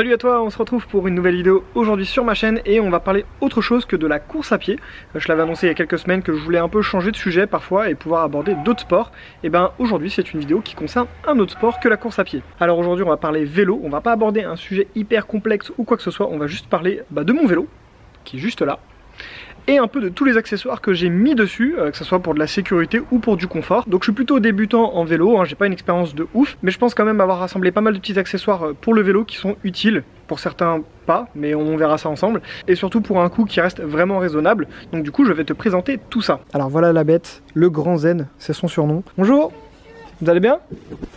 Salut à toi, on se retrouve pour une nouvelle vidéo aujourd'hui sur ma chaîne et on va parler autre chose que de la course à pied. Je l'avais annoncé il y a quelques semaines que je voulais un peu changer de sujet parfois et pouvoir aborder d'autres sports. Et ben aujourd'hui c'est une vidéo qui concerne un autre sport que la course à pied. Alors aujourd'hui on va parler vélo, on va pas aborder un sujet hyper complexe ou quoi que ce soit, on va juste parler de mon vélo qui est juste là. Et un peu de tous les accessoires que j'ai mis dessus, que ce soit pour de la sécurité ou pour du confort. Donc je suis plutôt débutant en vélo, j'ai pas une expérience de ouf, mais je pense quand même avoir rassemblé pas mal de petits accessoires pour le vélo qui sont utiles. Pour certains pas, mais on verra ça ensemble. Et surtout pour un coût qui reste vraiment raisonnable. Donc du coup je vais te présenter tout ça. Alors voilà la bête, le grand zen, c'est son surnom. Bonjour, vous allez bien?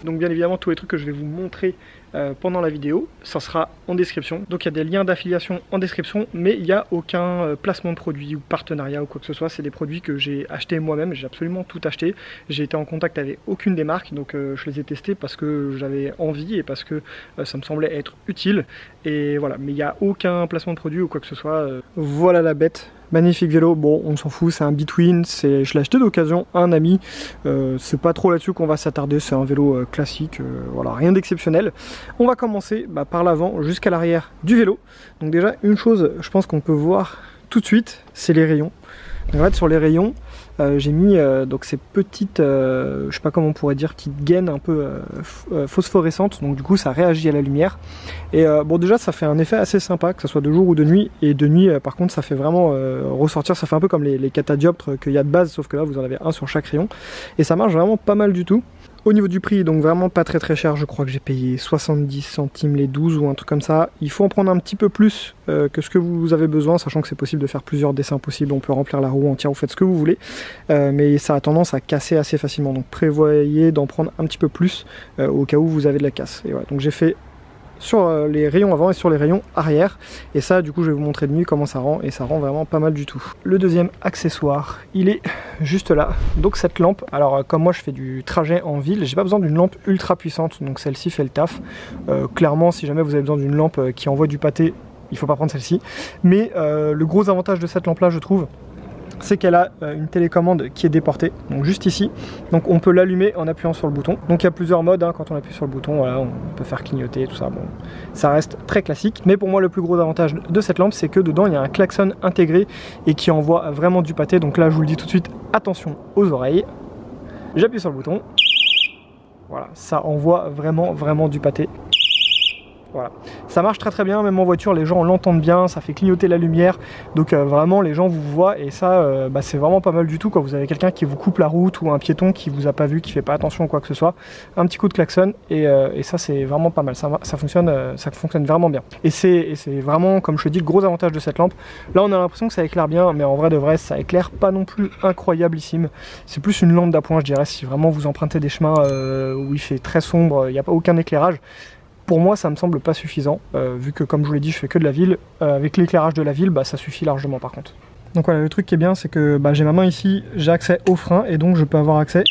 Donc bien évidemment tous les trucs que je vais vous montrer pendant la vidéo, ça sera en description. Donc il y a des liens d'affiliation en description, mais il n'y a aucun placement de produit ou partenariat ou quoi que ce soit. C'est des produits que j'ai achetés moi-même, j'ai absolument tout acheté. J'ai été en contact avec aucune des marques, donc je les ai testés parce que j'avais envie et parce que ça me semblait être utile. Et voilà, mais il n'y a aucun placement de produit ou quoi que ce soit. Voilà la bête. Magnifique vélo, bon on s'en fout, c'est un Between, je l'ai acheté d'occasion à un ami, c'est pas trop là-dessus qu'on va s'attarder, c'est un vélo classique, voilà, rien d'exceptionnel. On va commencer par l'avant jusqu'à l'arrière du vélo. Donc déjà une chose je pense qu'on peut voir tout de suite, c'est les rayons. Donc en fait sur les rayons, j'ai mis donc ces petites, je sais pas comment on pourrait dire, petites gaines un peu phosphorescentes, donc du coup ça réagit à la lumière. Et bon déjà ça fait un effet assez sympa, que ce soit de jour ou de nuit. Et de nuit par contre ça fait vraiment ressortir, ça fait un peu comme les catadioptres qu'il y a de base, sauf que là vous en avez un sur chaque rayon. Et ça marche vraiment pas mal du tout. Au niveau du prix, donc vraiment pas très cher, je crois que j'ai payé 70 centimes les 12 ou un truc comme ça. Il faut en prendre un petit peu plus que ce que vous avez besoin, sachant que c'est possible de faire plusieurs dessins possibles, on peut remplir la roue entière, vous faites ce que vous voulez. Mais ça a tendance à casser assez facilement, donc prévoyez d'en prendre un petit peu plus au cas où vous avez de la casse. Et voilà, donc j'ai fait sur les rayons avant et sur les rayons arrière, et ça du coup je vais vous montrer de nuit comment ça rend, et ça rend vraiment pas mal du tout. Le deuxième accessoire, il est juste là, donc cette lampe. Alors comme moi je fais du trajet en ville, j'ai pas besoin d'une lampe ultra puissante, donc celle-ci fait le taf. Clairement si jamais vous avez besoin d'une lampe qui envoie du pâté, il faut pas prendre celle-ci. Mais le gros avantage de cette lampe là je trouve, c'est qu'elle a une télécommande qui est déportée, donc juste ici. Donc on peut l'allumer en appuyant sur le bouton. Donc il y a plusieurs modes, quand on appuie sur le bouton, voilà, on peut faire clignoter, tout ça. Bon, ça reste très classique. Mais pour moi le plus gros avantage de cette lampe, c'est que dedans il y a un klaxon intégré et qui envoie vraiment du pâté. Donc là je vous le dis tout de suite, attention aux oreilles. J'appuie sur le bouton. Voilà, ça envoie vraiment du pâté. Voilà. Ça marche très bien, même en voiture les gens l'entendent bien, ça fait clignoter la lumière, donc vraiment les gens vous voient, et ça c'est vraiment pas mal du tout quand vous avez quelqu'un qui vous coupe la route ou un piéton qui vous a pas vu, qui fait pas attention ou quoi que ce soit. Un petit coup de klaxon et ça c'est vraiment pas mal, ça fonctionne vraiment bien. Et c'est vraiment, comme je te dis, le gros avantage de cette lampe. Là on a l'impression que ça éclaire bien, mais en vrai de vrai ça éclaire pas non plus incroyablissime. C'est plus une lampe d'appoint je dirais, si vraiment vous empruntez des chemins où il fait très sombre, il n'y a pas aucun éclairage. Pour moi ça me semble pas suffisant, vu que comme je vous l'ai dit je fais que de la ville, avec l'éclairage de la ville ça suffit largement par contre. Donc voilà, le truc qui est bien c'est que j'ai ma main ici, j'ai accès au frein et donc je peux avoir accès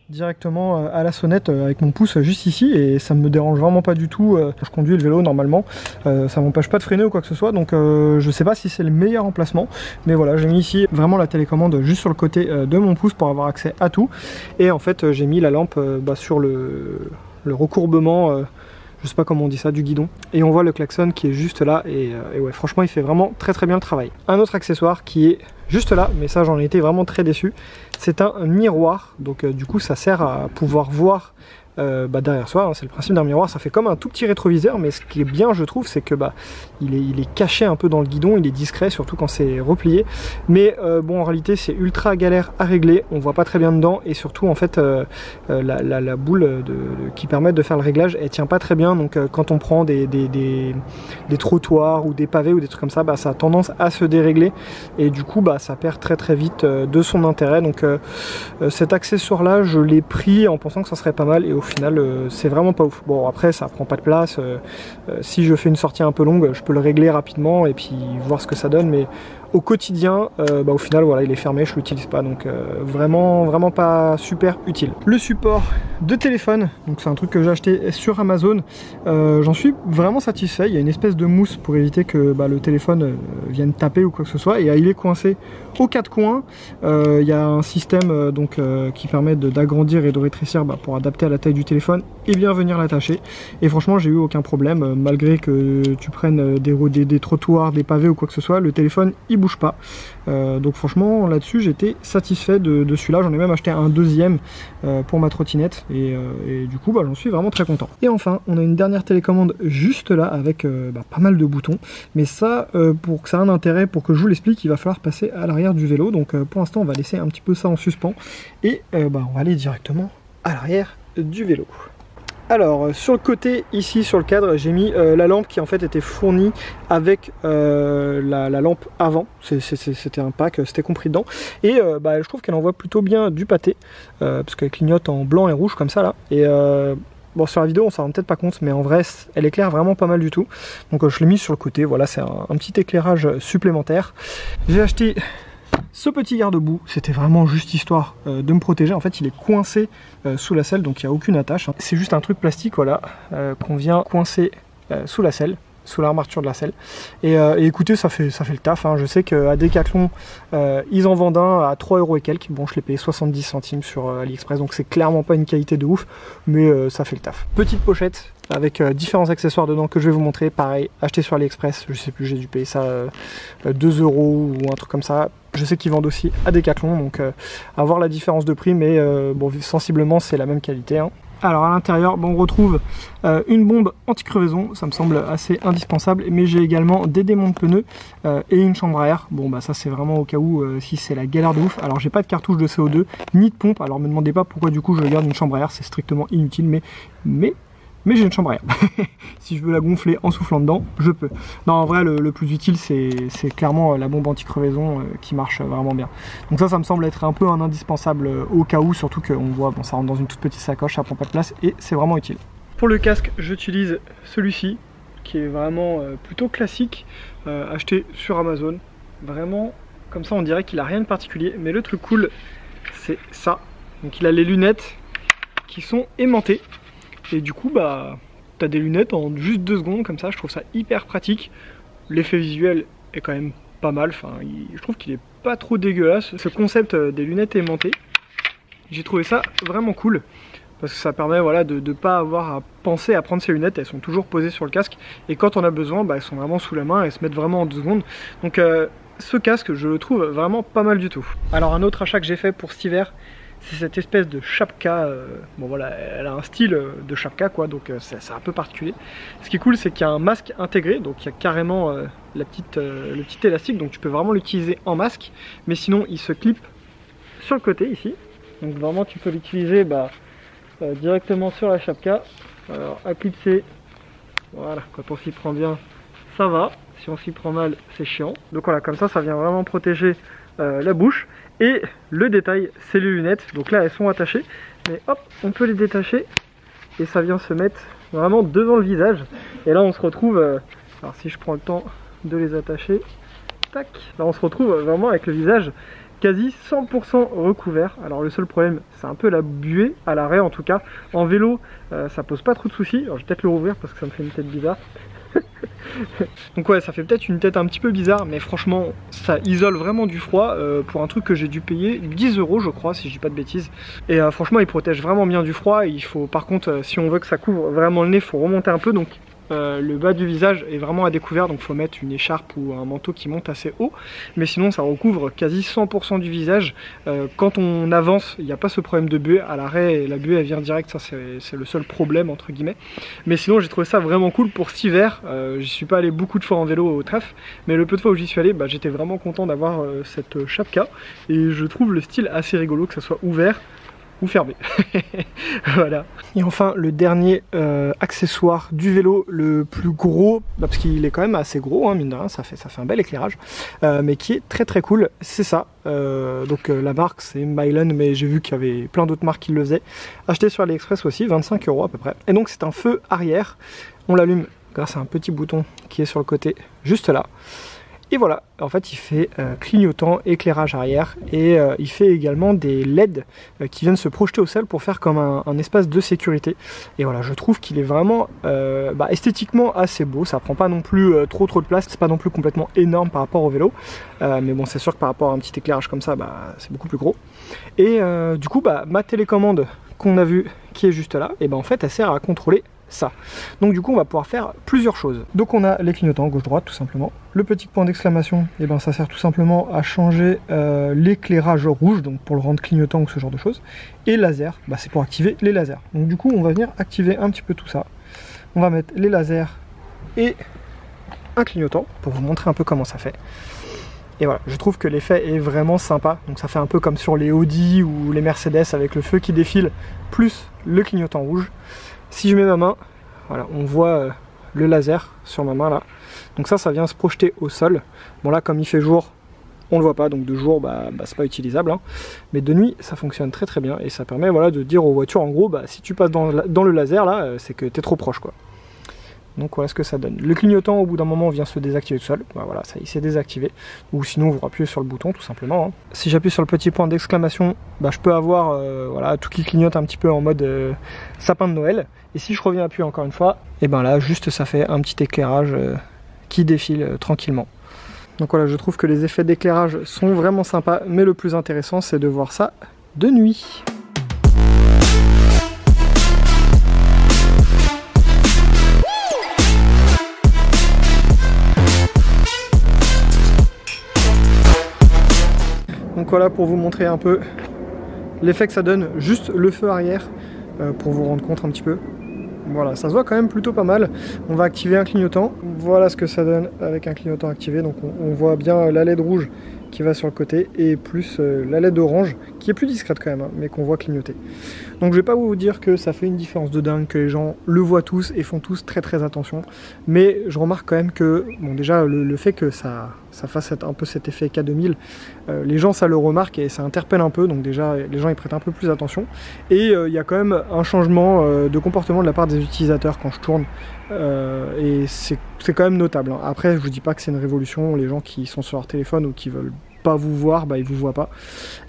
directement à la sonnette avec mon pouce juste ici, et ça me dérange vraiment pas du tout. Je conduis le vélo normalement, ça m'empêche pas de freiner ou quoi que ce soit, donc je sais pas si c'est le meilleur emplacement, mais voilà, j'ai mis ici vraiment la télécommande juste sur le côté de mon pouce pour avoir accès à tout. Et en fait j'ai mis la lampe sur le recourbement, je sais pas comment on dit ça, du guidon, et on voit le klaxon qui est juste là, et ouais franchement il fait vraiment très bien le travail. Un autre accessoire qui est juste là, mais ça j'en ai été vraiment très déçu, c'est un miroir. Donc du coup ça sert à pouvoir voir derrière soi, c'est le principe d'un miroir, ça fait comme un tout petit rétroviseur, mais ce qui est bien je trouve c'est que il est caché un peu dans le guidon, il est discret surtout quand c'est replié, mais bon en réalité c'est ultra galère à régler, on voit pas très bien dedans, et surtout en fait la boule qui permet de faire le réglage elle tient pas très bien, donc quand on prend des trottoirs ou des pavés ou des trucs comme ça, ça a tendance à se dérégler, et du coup ça perd très vite de son intérêt. Donc cet accessoire là je l'ai pris en pensant que ça serait pas mal, et au final c'est vraiment pas ouf. Bon après ça prend pas de place, si je fais une sortie un peu longue je peux le régler rapidement et puis voir ce que ça donne, mais au quotidien au final voilà il est fermé, je l'utilise pas, donc vraiment pas super utile. Le support de téléphone, donc c'est un truc que j'ai acheté sur Amazon, j'en suis vraiment satisfait. Il y a une espèce de mousse pour éviter que le téléphone vienne taper ou quoi que ce soit, et il est coincé aux quatre coins. Il y a un système qui permet d'agrandir et de rétrécir pour adapter à la taille l'appareil du téléphone et bien venir l'attacher. Et franchement j'ai eu aucun problème, malgré que tu prennes des trottoirs, des pavés ou quoi que ce soit, le téléphone il bouge pas. Donc franchement là-dessus j'étais satisfait de celui-là. J'en ai même acheté un deuxième pour ma trottinette et du coup j'en suis vraiment très content. Et enfin on a une dernière télécommande juste là avec pas mal de boutons, mais ça pour que ça ait un intérêt, pour que je vous l'explique, il va falloir passer à l'arrière du vélo. Donc pour l'instant on va laisser un petit peu ça en suspens et on va aller directement à l'arrière du vélo. Alors sur le côté ici sur le cadre j'ai mis la lampe qui en fait était fournie avec la lampe avant, c'était un pack, c'était compris dedans et je trouve qu'elle envoie plutôt bien du pâté parce qu'elle clignote en blanc et rouge comme ça là et bon sur la vidéo on s'en rend peut-être pas compte mais en vrai elle éclaire vraiment pas mal du tout, donc je l'ai mis sur le côté, voilà c'est un petit éclairage supplémentaire. J'ai acheté ce petit garde-boue, c'était vraiment juste histoire de me protéger. En fait il est coincé sous la selle, donc il n'y a aucune attache, hein. C'est juste un truc plastique voilà, qu'on vient coincer sous la selle, sous l'armature de la selle. Et écoutez, ça fait le taf, hein. Je sais qu'à Decathlon, ils en vendent un à 3 € et quelques. Bon, je l'ai payé 70 centimes sur AliExpress, donc c'est clairement pas une qualité de ouf, mais ça fait le taf. Petite pochette avec différents accessoires dedans que je vais vous montrer. Pareil, acheté sur AliExpress, je sais plus, j'ai dû payer ça 2 € ou un truc comme ça. Je sais qu'ils vendent aussi à Decathlon, donc à voir la différence de prix, mais bon, sensiblement c'est la même qualité, hein. Alors à l'intérieur, on retrouve une bombe anti-crevaison, ça me semble assez indispensable, mais j'ai également des démontes pneus et une chambre à air. Bon ça c'est vraiment au cas où si c'est la galère de ouf. Alors j'ai pas de cartouche de CO2 ni de pompe, alors me demandez pas pourquoi du coup je garde une chambre à air, c'est strictement inutile, mais j'ai une chambre à air. Si je veux la gonfler en soufflant dedans, je peux. Non, en vrai, le plus utile, c'est clairement la bombe anti-crevaison qui marche vraiment bien. Donc ça me semble être un peu un indispensable au cas où, surtout qu'on voit, bon, ça rentre dans une toute petite sacoche, ça prend pas de place et c'est vraiment utile. Pour le casque, j'utilise celui-ci, qui est vraiment plutôt classique, acheté sur Amazon. Vraiment, comme ça, on dirait qu'il a rien de particulier. Mais le truc cool, c'est ça. Donc il a les lunettes qui sont aimantées. Et du coup t'as des lunettes en juste 2 secondes comme ça, je trouve ça hyper pratique. L'effet visuel est quand même pas mal, enfin je trouve qu'il est pas trop dégueulasse. Ce concept des lunettes aimantées, j'ai trouvé ça vraiment cool. Parce que ça permet voilà, de ne pas avoir à penser à prendre ses lunettes, elles sont toujours posées sur le casque. Et quand on a besoin, elles sont vraiment sous la main, elles se mettent vraiment en 2 secondes. Donc ce casque, je le trouve vraiment pas mal du tout. Alors un autre achat que j'ai fait pour cet hiver, c'est cette espèce de chapka, bon voilà, elle a un style de chapka quoi, donc c'est un peu particulier. Ce qui est cool, c'est qu'il y a un masque intégré, donc il y a carrément le petit élastique, donc tu peux vraiment l'utiliser en masque, mais sinon il se clip sur le côté ici, donc vraiment tu peux l'utiliser directement sur la chapka. Alors à clipser, voilà, quand on s'y prend bien, ça va, si on s'y prend mal, c'est chiant. Donc voilà, comme ça vient vraiment protéger la bouche. Et le détail, c'est les lunettes. Donc là, elles sont attachées. Mais hop, on peut les détacher. Et ça vient se mettre vraiment devant le visage. Et là, on se retrouve... alors si je prends le temps de les attacher... Tac. Là, on se retrouve vraiment avec le visage quasi 100% recouvert. Alors le seul problème, c'est un peu la buée, à l'arrêt en tout cas. En vélo, ça pose pas trop de soucis. Alors je vais peut-être le rouvrir parce que ça me fait une tête bizarre. Donc ouais, ça fait peut-être une tête un petit peu bizarre, mais franchement ça isole vraiment du froid pour un truc que j'ai dû payer 10 € je crois, si je dis pas de bêtises. Et franchement il protège vraiment bien du froid. Il faut par contre, si on veut que ça couvre vraiment le nez, il faut remonter un peu. Donc le bas du visage est vraiment à découvert, donc il faut mettre une écharpe ou un manteau qui monte assez haut, mais sinon ça recouvre quasi 100% du visage. Quand on avance, il n'y a pas ce problème de buée. À l'arrêt, la buée elle vient direct, ça c'est le seul problème entre guillemets, mais sinon j'ai trouvé ça vraiment cool pour cet hiver. J'y suis pas allé beaucoup de fois en vélo au trèfle, mais le peu de fois où j'y suis allé, j'étais vraiment content d'avoir cette chapka, et je trouve le style assez rigolo, que ça soit ouvert ou fermé. Voilà. Et enfin le dernier accessoire du vélo, le plus gros, parce qu'il est quand même assez gros, hein, mine de rien, ça fait un bel éclairage, mais qui est très cool, c'est ça. Donc la marque c'est Mylan, mais j'ai vu qu'il y avait plein d'autres marques qui le faisaient. Acheté sur AliExpress aussi, 25 € à peu près. Et donc c'est un feu arrière, on l'allume grâce à un petit bouton qui est sur le côté, juste là. Et voilà, en fait il fait clignotant, éclairage arrière, et il fait également des LED qui viennent se projeter au sol pour faire comme un espace de sécurité. Et voilà, je trouve qu'il est vraiment esthétiquement assez beau. Ça prend pas non plus trop de place, c'est pas non plus complètement énorme par rapport au vélo, mais bon c'est sûr que par rapport à un petit éclairage comme ça, c'est beaucoup plus gros. Et du coup ma télécommande qu'on a vue qui est juste là, et ben en fait elle sert à contrôler ça. Donc du coup on va pouvoir faire plusieurs choses. Donc on a les clignotants gauche-droite tout simplement. Le petit point d'exclamation, et ben ça sert tout simplement à changer l'éclairage rouge, donc pour le rendre clignotant ou ce genre de choses. Et laser, bah, c'est pour activer les lasers. Donc du coup on va venir activer un petit peu tout ça. On va mettre les lasers et un clignotant pour vous montrer un peu comment ça fait. Et voilà, je trouve que l'effet est vraiment sympa. Donc ça fait un peu comme sur les Audi ou les Mercedes avec le feu qui défile plus le clignotant rouge. Si je mets ma main, voilà, on voit le laser sur ma main là. Donc ça vient se projeter au sol. Bon là, comme il fait jour, on le voit pas, donc de jour, c'est pas utilisable. Hein. Mais de nuit, ça fonctionne très très bien et ça permet voilà, de dire aux voitures, en gros, si tu passes dans le laser là, c'est que tu es trop proche quoi. Donc voilà ce que ça donne. Le clignotant au bout d'un moment vient se désactiver tout seul. Voilà, ça il s'est désactivé. Ou sinon vous appuyez sur le bouton tout simplement. Hein. Si j'appuie sur le petit point d'exclamation, je peux avoir voilà, tout qui clignote un petit peu en mode sapin de Noël. Et si je reviens appuyer encore une fois, et ben là juste ça fait un petit éclairage qui défile tranquillement. Donc voilà, je trouve que les effets d'éclairage sont vraiment sympas, mais le plus intéressant c'est de voir ça de nuit. Donc voilà pour vous montrer un peu l'effet que ça donne, juste le feu arrière, pour vous rendre compte un petit peu. Voilà, ça se voit quand même plutôt pas mal. On va activer un clignotant. Voilà ce que ça donne avec un clignotant activé. Donc on voit bien la LED rouge qui va sur le côté et plus la LED orange qui est plus discrète quand même, hein, mais qu'on voit clignoter. Donc je vais pas vous dire que ça fait une différence de dingue, que les gens le voient tous et font tous très très attention. Mais je remarque quand même que, bon déjà le fait que ça fasse un peu cet effet K2000, les gens ça le remarque et ça interpelle un peu, donc déjà les gens y prêtent un peu plus attention. Et il y a quand même un changement de comportement de la part des utilisateurs quand je tourne. Et c'est quand même notable. Hein. Après je vous dis pas que c'est une révolution, les gens qui sont sur leur téléphone ou qui veulent pas vous voir, ils vous voient pas.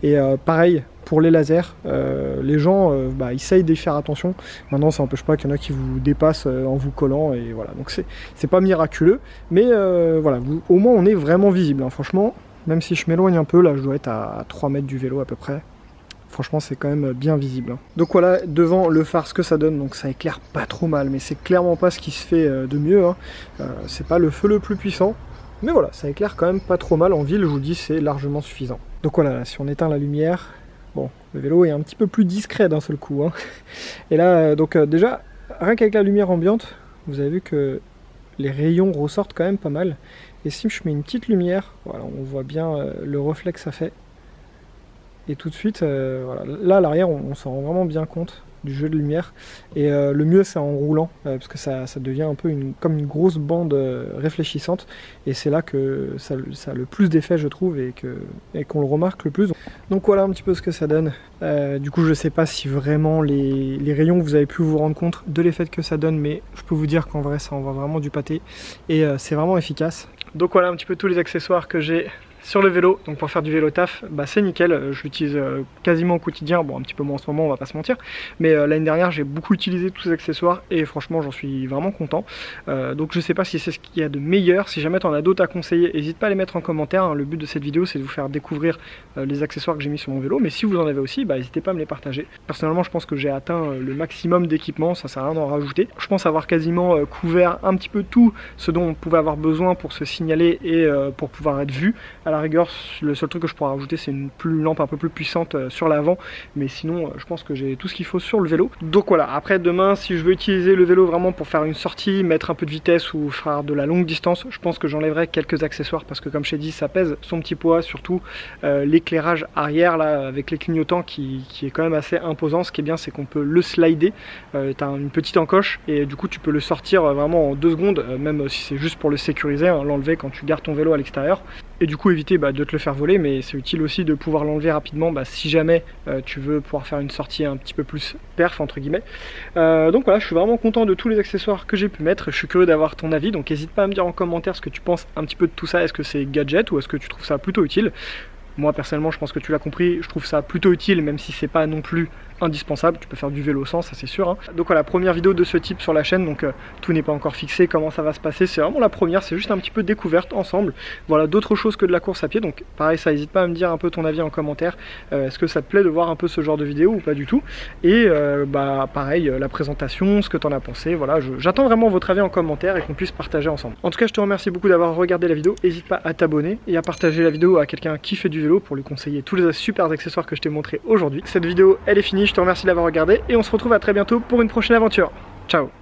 Et pareil pour les lasers, les gens essayent d'y faire attention. Maintenant ça n'empêche pas qu'il y en a qui vous dépassent en vous collant et voilà, donc c'est pas miraculeux, mais voilà, au moins on est vraiment visible, hein. Franchement, même si je m'éloigne un peu, là je dois être à 3 mètres du vélo à peu près. Franchement c'est quand même bien visible, hein. Donc voilà devant le phare ce que ça donne, donc ça éclaire pas trop mal, mais c'est clairement pas ce qui se fait de mieux, hein. C'est pas le feu le plus puissant, mais voilà, ça éclaire quand même pas trop mal. En ville, je vous dis, c'est largement suffisant. Donc voilà, si on éteint la lumière, bon, le vélo est un petit peu plus discret d'un seul coup, hein. Et là, déjà, rien qu'avec la lumière ambiante, vous avez vu que les rayons ressortent quand même pas mal. Et si je mets une petite lumière, voilà, on voit bien le reflet que ça fait. Et tout de suite, voilà, là à l'arrière, on s'en rend vraiment bien compte du jeu de lumière. Et le mieux c'est en roulant, parce que ça devient un peu comme une grosse bande réfléchissante. Et c'est là que ça a le plus d'effet je trouve, et qu'on le remarque le plus. Donc voilà un petit peu ce que ça donne. Du coup je sais pas si vraiment les rayons vous avez pu vous rendre compte de l'effet que ça donne, mais je peux vous dire qu'en vrai ça envoie vraiment du pâté. Et c'est vraiment efficace. Donc voilà un petit peu tous les accessoires que j'ai sur le vélo, donc pour faire du vélo taf, c'est nickel, je l'utilise quasiment au quotidien, bon un petit peu moins en ce moment on va pas se mentir, mais l'année dernière j'ai beaucoup utilisé tous ces accessoires et franchement j'en suis vraiment content. Donc je sais pas si c'est ce qu'il y a de meilleur, si jamais t'en as d'autres à conseiller, n'hésite pas à les mettre en commentaire, hein. Le but de cette vidéo c'est de vous faire découvrir les accessoires que j'ai mis sur mon vélo, mais si vous en avez aussi, n'hésitez pas à me les partager. Personnellement je pense que j'ai atteint le maximum d'équipement, ça sert à rien d'en rajouter. Je pense avoir quasiment couvert un petit peu tout ce dont on pouvait avoir besoin pour se signaler et pour pouvoir être vu. À la rigueur, le seul truc que je pourrais rajouter c'est une lampe un peu plus puissante sur l'avant, mais sinon je pense que j'ai tout ce qu'il faut sur le vélo. Donc voilà, après demain si je veux utiliser le vélo vraiment pour faire une sortie, mettre un peu de vitesse ou faire de la longue distance, je pense que j'enlèverai quelques accessoires parce que comme je t'ai dit ça pèse son petit poids, surtout l'éclairage arrière là avec les clignotants qui est quand même assez imposant. Ce qui est bien c'est qu'on peut le slider, tu as une petite encoche et du coup tu peux le sortir vraiment en 2 secondes, même si c'est juste pour le sécuriser, hein, l'enlever quand tu gardes ton vélo à l'extérieur. Et du coup éviter de te le faire voler, mais c'est utile aussi de pouvoir l'enlever rapidement si jamais tu veux pouvoir faire une sortie un petit peu plus perf entre guillemets. Donc voilà, je suis vraiment content de tous les accessoires que j'ai pu mettre, je suis curieux d'avoir ton avis, donc n'hésite pas à me dire en commentaire ce que tu penses un petit peu de tout ça. Est-ce que c'est gadget ou est-ce que tu trouves ça plutôt utile? Moi personnellement je pense que tu l'as compris, je trouve ça plutôt utile, même si c'est pas non plus indispensable. Tu peux faire du vélo sans, ça c'est sûr, hein. Donc voilà, première vidéo de ce type sur la chaîne, donc tout n'est pas encore fixé, comment ça va se passer, c'est vraiment la première, c'est juste un petit peu découverte ensemble. Voilà, d'autres choses que de la course à pied, donc pareil, ça n'hésite pas à me dire un peu ton avis en commentaire. Est-ce que ça te plaît de voir un peu ce genre de vidéo ou pas du tout? Et bah pareil, la présentation, ce que tu en as pensé, voilà, j'attends vraiment votre avis en commentaire et qu'on puisse partager ensemble. En tout cas, je te remercie beaucoup d'avoir regardé la vidéo, n'hésite pas à t'abonner et à partager la vidéo à quelqu'un qui fait du vélo pour lui conseiller tous les super accessoires que je t'ai montré aujourd'hui. Cette vidéo, elle est finie, je te remercie d'avoir regardé et on se retrouve à très bientôt pour une prochaine aventure. Ciao!